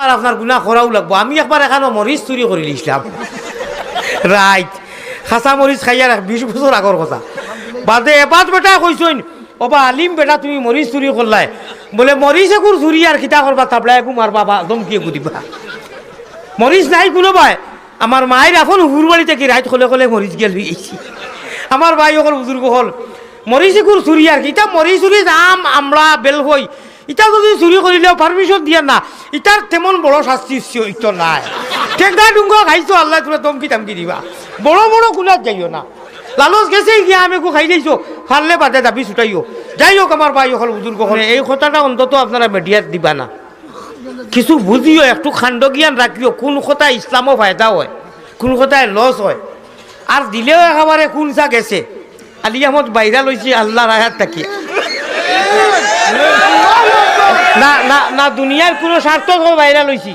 আর আপনার গুণা করাও লাগবো। আমি একবার এখানে মরিচ চুরি করে নিয়েছিলাম, রাইট, খাঁচা মরিচ খাইয়া 20 বছর আগর কথা। বাদে এবার বেটা কইসইন, ওবা আলিম বেটা তুমি মরিচ চুরি করলাই, বলে মরিচ একুর চুরি আর খিতা করবা, তাবলা একু মারবা বা দমকি একু দিবা। মরিচ নাই কোনো ভাই, আমার মায়ের এখন হুর বাড়ি থেকে রাইত হলে হলে মরিচ গিয়ে লই গেছি। আমার ভাই হল বুজুর্গ হল মরিচ একুর চুরি আর কি, ইটা মরিচ চুরি দাম আমরা বেল হই, ইটা যদি চুরি করিলেও পারমিশন দিয়া না, ইটার তেমন বড় শাস্তি তো নাই। ঠেঙ্গা ডুঙ্গা খাইছো আল্লাহ তোরা দমকি তামকি দিবা, বড় বড় গুলাত যাইও না। লালচ গেছে গিয়া আমি খাই দিয়েছো, ফারলে বাদে দাবি ছুটাইও। যাই হোক আমার ভাই হল বুজুর্গ হল, এই কথাটা অন্তত আপনারা মিডিয়াত দিবা না, কিছু বুঝিও, একটু খাণ্ড জ্ঞান রাখিও, কোন কথা ইসলামও ফায়দা হয়, কোন কথায় লস হয়। আর দিলেও একেবারে কোন চা গেছে আলী আহমদ বাইরা লইছি আল্লাহর আয়াত থাকি না না না, দুনিয়ার কোনো স্বার্থ বাইরা লইছি।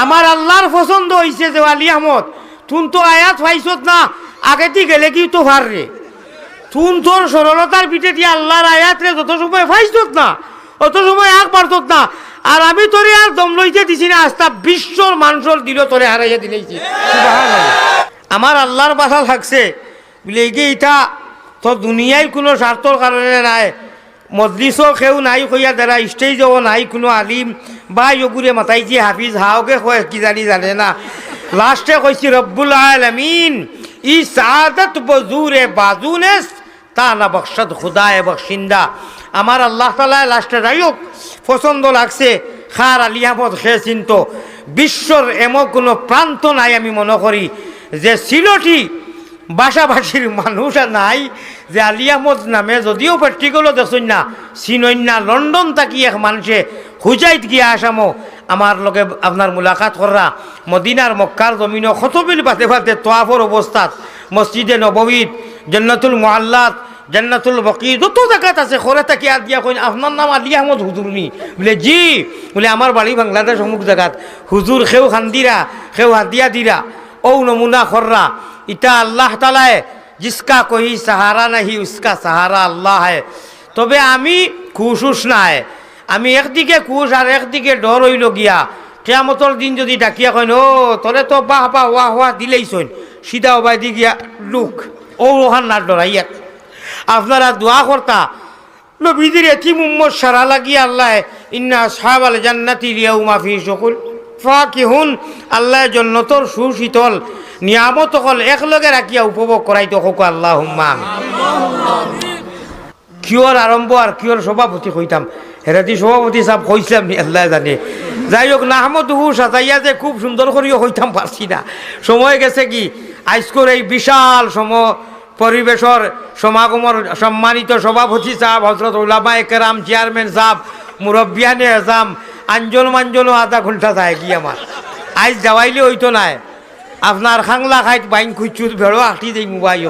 আমার আল্লাহর পছন্দ হয়েছে যে আলী আহমদ তুন তো আয়াত পাইছত না, আগেতে গেলে কি তো ভার রে, তুন তোর সরলতার পিঠে দিয়ে আল্লাহর আয়াত রে যত সময় পাইছত না অত সময় আগ পারত না। আর আমি তোরে আর দম লইতে দিছি না, আস্তা বিশ্বর মানুষের দিল তোরে হারাইয়া দিলেছি। আমার আল্লাহর বাসা থাকছে বলে এইটা তো দুনিয়ায় কোনো স্বার্থর কারণে নাই, মজলিসও কেউ নাই কইয়া দ্বারা স্টেজও নাই কোনো আলিম বা ইগুরে মাতাইছি হাফিজ হাওকে কয় কি জানি জানে না। লাস্টে কইছি রব্বুল আলামিন ই সাদত বজুরে বাজুনেস তা না বখশত খুদায় বখশিন্দা। আমার আল্লাহ তাআলা লাস্টে যাই হোক পছন্দ লাগছে, খার আলী আহমদ খে চিন্ত বিশ্বর এমন কোনো প্রান্ত নাই আমি মনে করি যে সিলটি বাসাবাসীর মানুষ নাই যে আলী আহমদ নামে, যদিও প্র্যাকটিক্যালও দেখছেন না চিনইন না, লন্ডন থাকি এক মানুষে হুজাইত গিয়া আসামো আমার লগে আপনার মুলাকাত করা, মদিনার মক্কার জমিন খতবিল পাতে পাতে তোয়াফর অবস্থাত মসজিদে নববীত জান্নাতুল মুআল্লাত জান্নাতুল বকি যত জায়গাত আছে খরে থাকি আর দিয়া কইন আপনার নাম আলী আহমদ হুজুর নি, বলে জি, বলে আমার বাড়ি বাংলাদেশ অমুক জায়গাত, হুজুর খেউ খান্দিরা খেউ হাদিয়া দিরা ও নমুনা খররা। ইটা আল্লাহ তালায় জিসকা কহি সাহারা নাহি উসকা সাহারা আল্লাহ হয়। তবে আমি খুশুস নাই, আমি একদিকে খুশ আর একদিকে ডর হইল গিয়া কিয়ামতর দিন যদি ডাকিয়া কইন ও তোরে তো বাহ বাহ ওয়া হওয়া দিলেইছইন, সিধা ওবাই দি গিয়া লুক ও ওখান না ডরাইয়া। আপনারা দোয়া করতা নবীদের এতিম উম্মত সারা লাগিয়া আল্লাহ ইন্না আসহাবাল জান্নাতি লিয়াউমা ফি শুকুল ফাকিহুন, আল্লাহ জান্নাতর সুশীতল নিয়ামত হল একলগে রাখিয়া উপভোগ করাইতে হোক আল্লাহুম্মা। কিয়র আরম্ভ আর কিয়র সভাপতি কইতাম, হেরাদি সভাপতি সাহেব কইছিলাম নি আল্লাহ জানে। যাই হোক নাহমদহু সাজাইয়া যে খুব সুন্দর করিও হইতাম পারছি না, সময় গেছে কি আজকের এই বিশাল পরিবেশর সমাগমর সম্মানিত সভাপতি সাহেব হজরত উলামায়ে কেরাম চেয়ারম্যান সাহেব মুরব্বিয়ানে আজম আঞ্জন মাঞ্জনও আধা ঘন্টা যায় কি আমার আজ যাওয়াইলে হইতো নাই। আপনার খাংলা খাইত বাইন খুঁজছুত ভেড়ো আঁটি দেই মোবাইল